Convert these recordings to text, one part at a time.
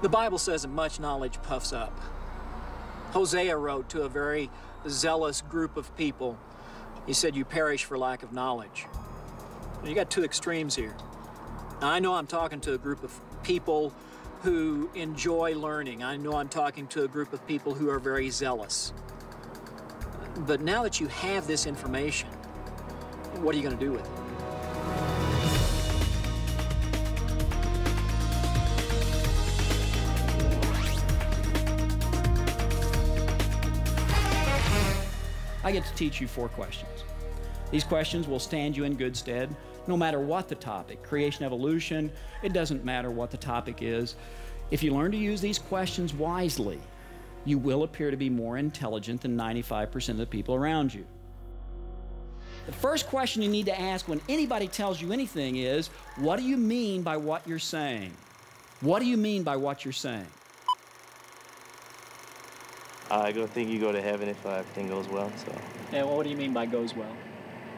The Bible says that much knowledge puffs up. Hosea wrote to a very zealous group of people. He said, you perish for lack of knowledge. You got two extremes here. Now, I know I'm talking to a group of people who enjoy learning. I know I'm talking to a group of people who are very zealous. But now that you have this information, what are you going to do with it? I get to teach you 4 questions. These questions will stand you in good stead no matter what the topic, creation, evolution, it doesn't matter what the topic is. If you learn to use these questions wisely, you will appear to be more intelligent than 95% of the people around you. The first question you need to ask when anybody tells you anything is, what do you mean by what you're saying? What do you mean by what you're saying? I think you go to heaven if everything goes well. So. And what do you mean by goes well?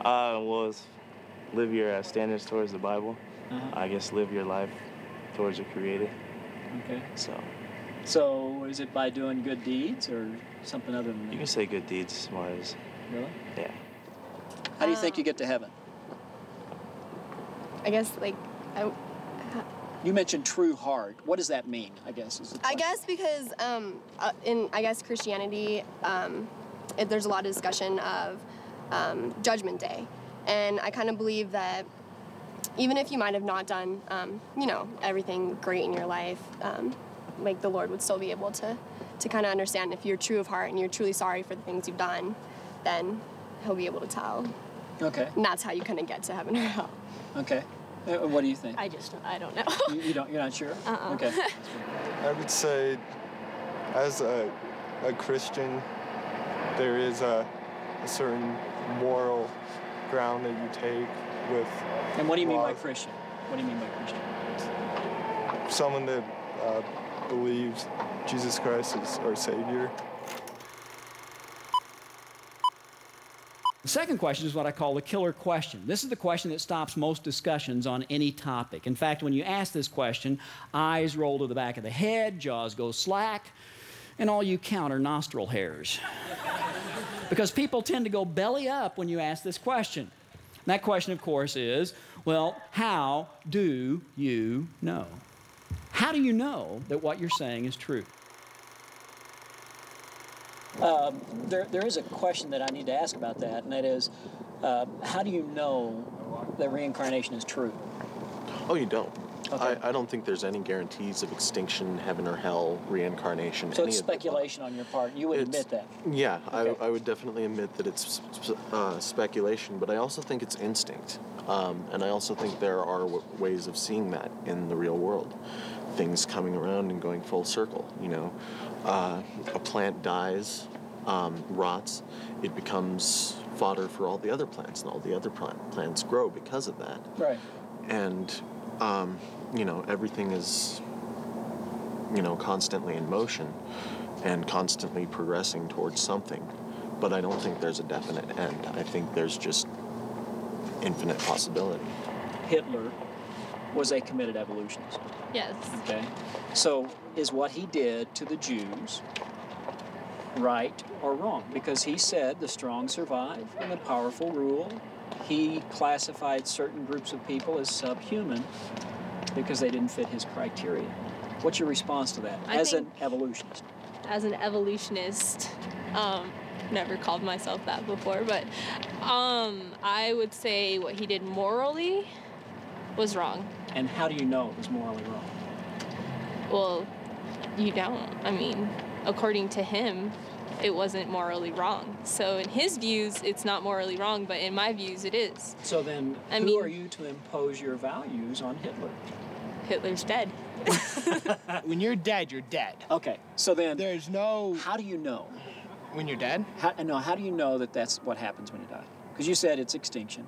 Well, it's live your standards towards the Bible. I guess live your life towards your Creator. Okay. So is it by doing good deeds or something other than that? You can say good deeds as far as. Really? Yeah. How do you think you get to heaven? I guess You mentioned true heart. What does that mean, I guess, is the question. I guess because in Christianity, there's a lot of discussion of Judgment Day. And I kind of believe that even if you might have not done, everything great in your life, like the Lord would still be able to kind of understand if you're true of heart and you're truly sorry for the things you've done, then He'll be able to tell. Okay. And that's how you kind of get to heaven or hell. Okay. What do you think? I don't know. You're not sure? Okay. I would say, as a Christian, there is a certain moral ground that you take with. And what do you mean by Christian? What do you mean by Christian? Someone that believes Jesus Christ is our Savior. The second question is what I call the killer question. This is the question that stops most discussions on any topic. In fact, when you ask this question, eyes roll to the back of the head, jaws go slack, and all you count are nostril hairs. Because people tend to go belly up when you ask this question. And that question, of course, is, well, how do you know? How do you know that what you're saying is true? There is a question that I need to ask about that, and that is, how do you know that reincarnation is true? Oh, you don't. Okay. I don't think there's any guarantees of extinction, heaven or hell, reincarnation. So it's speculation on your part. You would admit that? Yeah, okay. I would definitely admit that it's speculation, but I also think it's instinct. And I also think there are ways of seeing that in the real world. Things coming around and going full circle, a plant dies, rots, it becomes fodder for all the other plants, and all the other plants grow because of that. Right. And, everything is, constantly in motion and constantly progressing towards something. But I don't think there's a definite end. I think there's just infinite possibility. Hitler was a committed evolutionist. Yes. Okay. So is what he did to the Jews right or wrong? Because he said the strong survive and the powerful rule. He classified certain groups of people as subhuman because they didn't fit his criteria. What's your response to that as an evolutionist? As an evolutionist, never called myself that before, but I would say what he did morally was wrong. And how do you know it was morally wrong? Well, you don't. I mean, according to him, it wasn't morally wrong. So in his views, it's not morally wrong, but in my views, it is. So then, who are you to impose your values on Hitler? Hitler's dead. When you're dead, you're dead. Okay, so then... There's no... How do you know? When you're dead? How do you know that that's what happens when you die? Because you said it's extinction.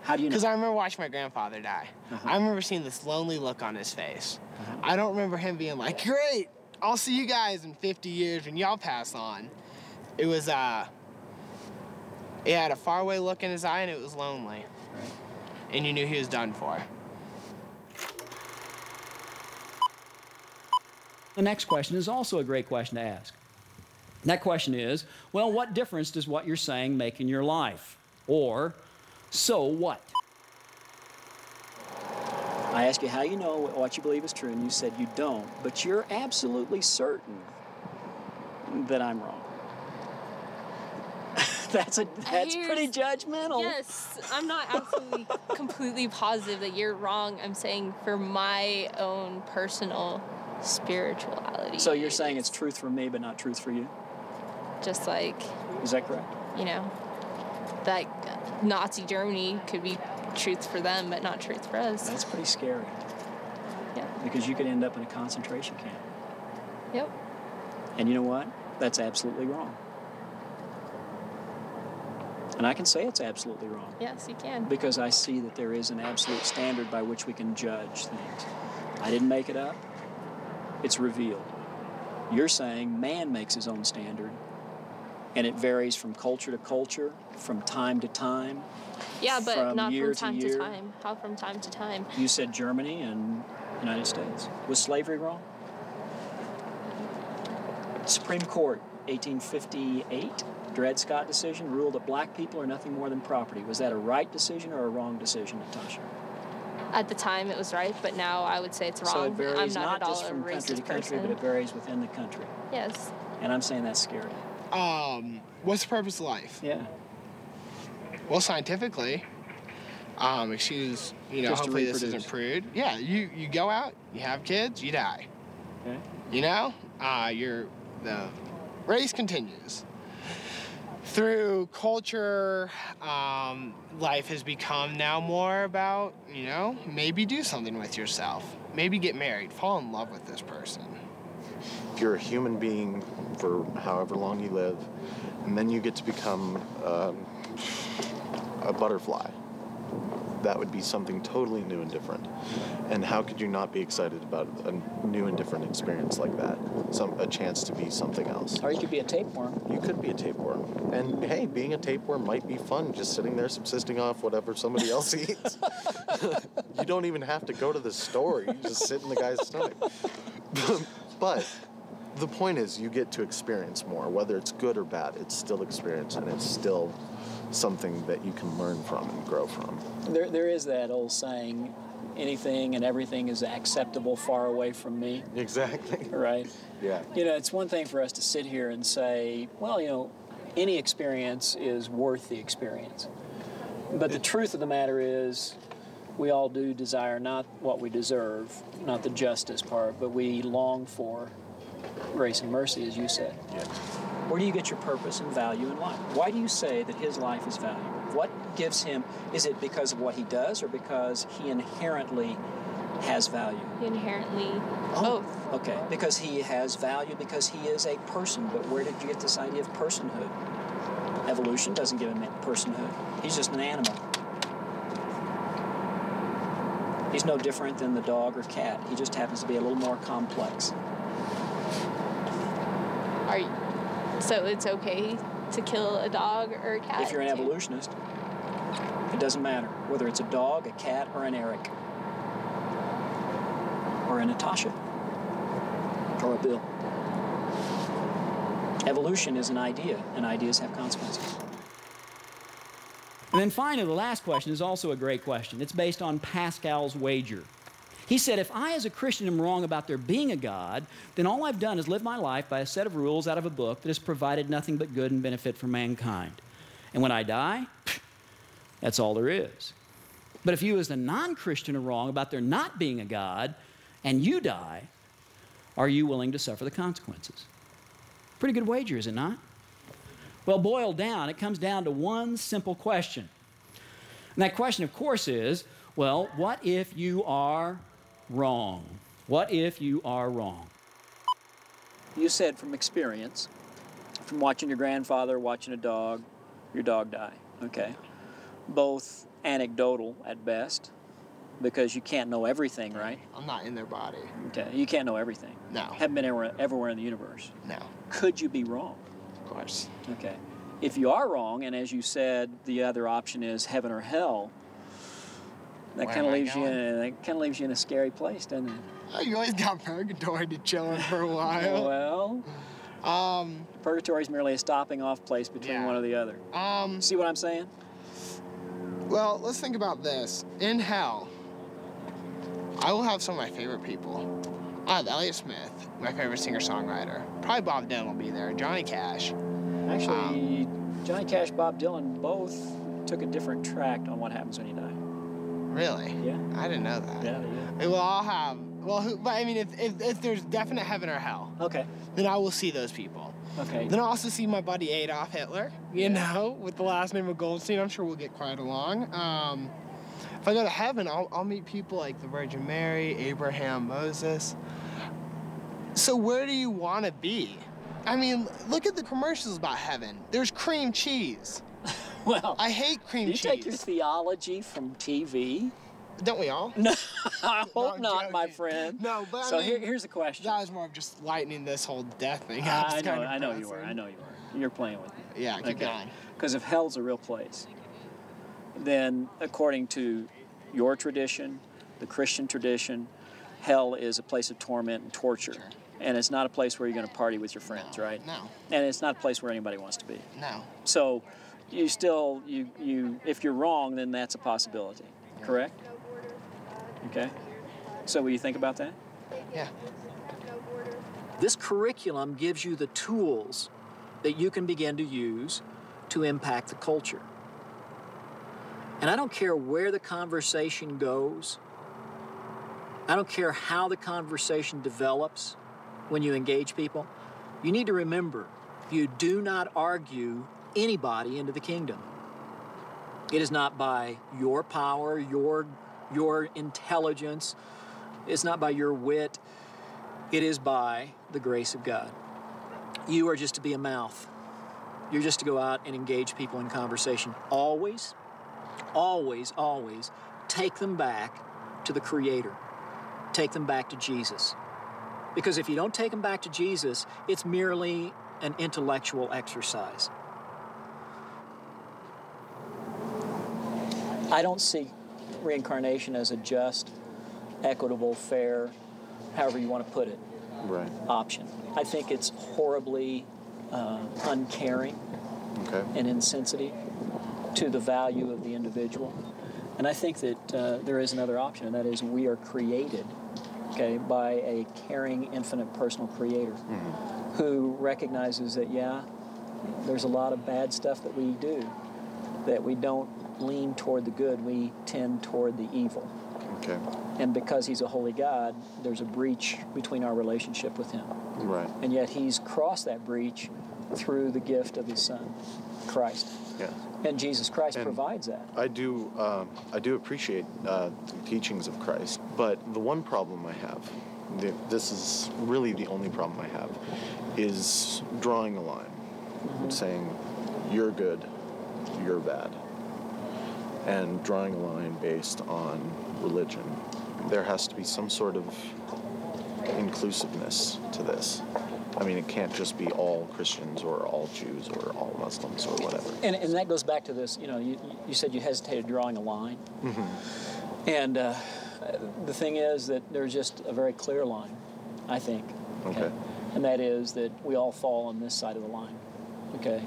How do you know? Because I remember watching my grandfather die. I remember seeing this lonely look on his face. I don't remember him being like, great, I'll see you guys in 50 years when y'all pass on. It was, he had a faraway look in his eye and it was lonely. Right. And you knew he was done for. The next question is also a great question to ask. And that question is, well, what difference does what you're saying make in your life? Or, so what? I ask you how you know what you believe is true, and you said you don't, but you're absolutely certain that I'm wrong. That's pretty judgmental. Yes, I'm not absolutely completely positive that you're wrong. I'm saying for my own personal spirituality. So you're saying it's truth for me, but not truth for you? Just like... Is that correct? You know, that Nazi Germany could be truth for them, but not truth for us. That's pretty scary. Yeah. Because you could end up in a concentration camp. Yep. And you know what? That's absolutely wrong. And I can say it's absolutely wrong. Yes, you can. Because I see that there is an absolute standard by which we can judge things. I didn't make it up. It's revealed. You're saying man makes his own standard, and it varies from culture to culture, from time to time. Yeah, but not year from time to, to time. How from time to time? You said Germany and United States. Was slavery wrong? Supreme Court, 1858, Dred Scott decision, ruled that black people are nothing more than property. Was that a right decision or a wrong decision, Natasha? At the time, it was right, but now I would say it's wrong. So it varies I'm not, not just from country to country, but it varies within the country. Yes. And I'm saying that's scary. What's the purpose of life? Yeah. Well, scientifically, excuse, you know, Just to hopefully this reproduce. isn't prude. Yeah, you go out, you have kids, you die. Okay. You know, the race continues. Through culture, life has become now more about, you know, maybe do something with yourself. Maybe get married, fall in love with this person. If you're a human being for however long you live, and then you get to become a butterfly, that would be something totally new and different. And how could you not be excited about a new and different experience like that? A chance to be something else. Or you could be a tapeworm. You could be a tapeworm. And hey, being a tapeworm might be fun, just sitting there subsisting off whatever somebody else eats. You don't even have to go to the store. You just sit in the guy's stomach. But the point is, you get to experience more. Whether it's good or bad, it's still experience, and it's still something that you can learn from and grow from. There is that old saying, anything and everything is acceptable far away from me. Exactly. Right? Yeah. You know, it's one thing for us to sit here and say, well, you know, any experience is worth the experience. But the truth of the matter is, we all do desire not what we deserve, not the justice part, but we long for grace and mercy, as you said. Yeah. Where do you get your purpose and value in life? Why do you say that his life is valuable? What gives him, is it because of what he does or because he inherently has value? Inherently Oh, both. okay. Because he has value because he is a person. But where did you get this idea of personhood? Evolution doesn't give him personhood. He's just an animal. He's no different than the dog or cat. He just happens to be a little more complex. So it's okay to kill a dog or a cat? If you're an too? evolutionist, it doesn't matter whether it's a dog, a cat, or an Eric, or a Natasha, or a Bill. Evolution is an idea, and ideas have consequences. And then finally, the last question is also a great question. It's based on Pascal's wager. He said, if I as a Christian am wrong about there being a God, then all I've done is live my life by a set of rules out of a book that has provided nothing but good and benefit for mankind. And when I die, that's all there is. But if you as the non-Christian are wrong about there not being a God, and you die, are you willing to suffer the consequences? Pretty good wager, is it not? Well, boiled down, it comes down to one simple question. And that question, of course, is, well, what if you are wrong? What if you are wrong? You said from experience, from watching your grandfather, watching your dog die, okay? Both anecdotal at best, because you can't know everything, right? I'm not in their body. Okay, you can't know everything. No. Haven't been everywhere in the universe. No. Could you be wrong? Of course. Okay. If you are wrong, and as you said, the other option is heaven or hell, That kind of leaves you in a scary place, doesn't it? Oh, you always got purgatory to chill in for a while. Well, purgatory is merely a stopping off place between one or the other. See what I'm saying? Well, let's think about this. In hell, I will have some of my favorite people. I have Elliott Smith, my favorite singer-songwriter. Probably Bob Dylan will be there. Johnny Cash. Actually, Johnny Cash, Bob Dylan both took a different tract on what happens when you die. Really? Yeah. I didn't know that. Yeah, they We'll all have. Well, but I mean, if there's definite heaven or hell, okay, then I will see those people. Okay. Then I'll also see my buddy Adolf Hitler. You know, with the last name of Goldstein. I'm sure we'll get quite along. If I go to heaven, I'll meet people like the Virgin Mary, Abraham, Moses. So where do you want to be? I mean, look at the commercials about heaven. There's cream cheese. Well, I hate cream cheese. You take your theology from TV. Don't we all? No, I hope not, my friend. No, but so I mean, here's the question. That was more of just lightening this whole death thing. I know you were. I know you were. You're playing with me. Yeah, keep going. Because if hell's a real place, then according to your tradition, the Christian tradition, hell is a place of torment and torture. Sure. And it's not a place where you're going to party with your friends, right? No. And it's not a place where anybody wants to be. No. So you still, if you're wrong, then that's a possibility, correct? Okay. So will you think about that? Yeah. This curriculum gives you the tools that you can begin to use to impact the culture. And I don't care where the conversation goes. I don't care how the conversation develops when you engage people. You need to remember, you do not argue anybody into the kingdom. It is not by your power, your intelligence. It's not by your wit. It is by the grace of God. You are just to be a mouth. You're just to go out and engage people in conversation. Always, always, always take them back to the Creator. Take them back to Jesus. Because if you don't take them back to Jesus, it's merely an intellectual exercise. I don't see reincarnation as a just, equitable, fair, however you want to put it, option. I think it's horribly uncaring and insensitive to the value of the individual. And I think that there is another option, and that is we are created, by a caring, infinite, personal Creator who recognizes that, there's a lot of bad stuff that we do, that we don't lean toward the good, we tend toward the evil. Okay. And because He's a holy God, there's a breach between our relationship with Him. Right. And yet He's crossed that breach through the gift of His Son, Christ. Yeah. And Jesus Christ provides that. I do appreciate the teachings of Christ, but the one problem I have, this is really the only problem I have, is drawing a line, saying you're good, you're bad, and drawing a line based on religion. There has to be some sort of inclusiveness to this. I mean, it can't just be all Christians or all Jews or all Muslims or whatever. And that goes back to this, you said you hesitated drawing a line. And the thing is that there's just a very clear line, I think. Okay. And that is that we all fall on this side of the line. Okay.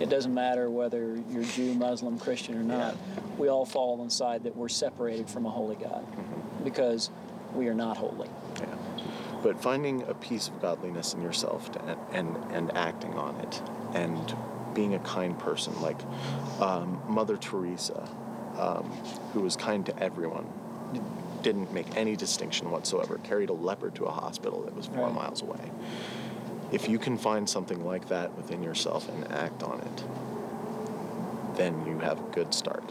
It doesn't matter whether you're Jew, Muslim, Christian or not. We all fall on the side that we're separated from a holy God because we are not holy. Yeah. But finding a piece of godliness in yourself and acting on it and being a kind person, like Mother Teresa, who was kind to everyone, didn't make any distinction whatsoever, carried a leper to a hospital that was 4 miles away. If you can find something like that within yourself and act on it, then you have a good start.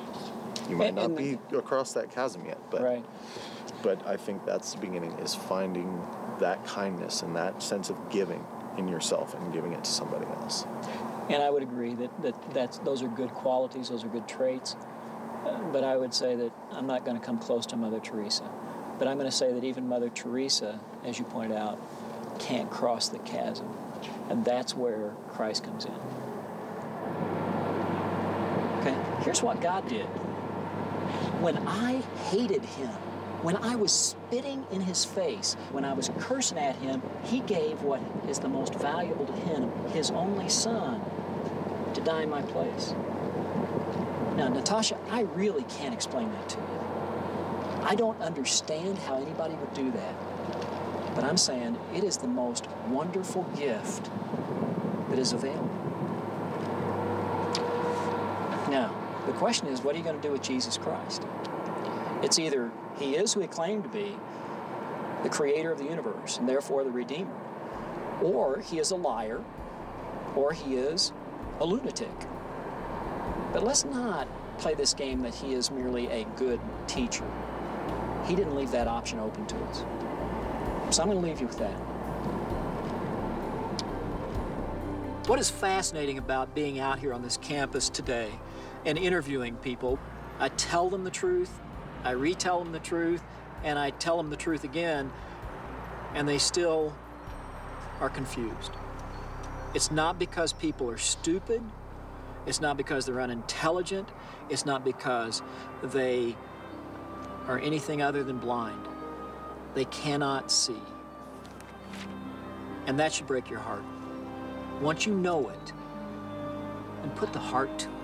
You might not be across that chasm yet, but I think that's the beginning, is finding that kindness and that sense of giving in yourself and giving it to somebody else. And I would agree that those are good qualities, those are good traits. But I would say that I'm not going to come close to Mother Teresa. But I'm going to say that even Mother Teresa, as you pointed out, can't cross the chasm. And that's where Christ comes in. Okay, here's what God did. When I hated him, when I was spitting in his face, when I was cursing at him, he gave what is the most valuable to him, his only son, to die in my place. Now, Natasha, I really can't explain that to you. I don't understand how anybody would do that. But I'm saying it is the most wonderful gift that is available. Now, the question is, what are you going to do with Jesus Christ? It's either he is who he claimed to be, the creator of the universe, and therefore the Redeemer, or he is a liar, or he is a lunatic. But let's not play this game that he is merely a good teacher. He didn't leave that option open to us. So I'm going to leave you with that. What is fascinating about being out here on this campus today and interviewing people, I tell them the truth, I retell them the truth, and I tell them the truth again, and they still are confused. It's not because people are stupid. It's not because they're unintelligent. It's not because they are anything other than blind. They cannot see. And that should break your heart. Once you know it, then put the heart to it.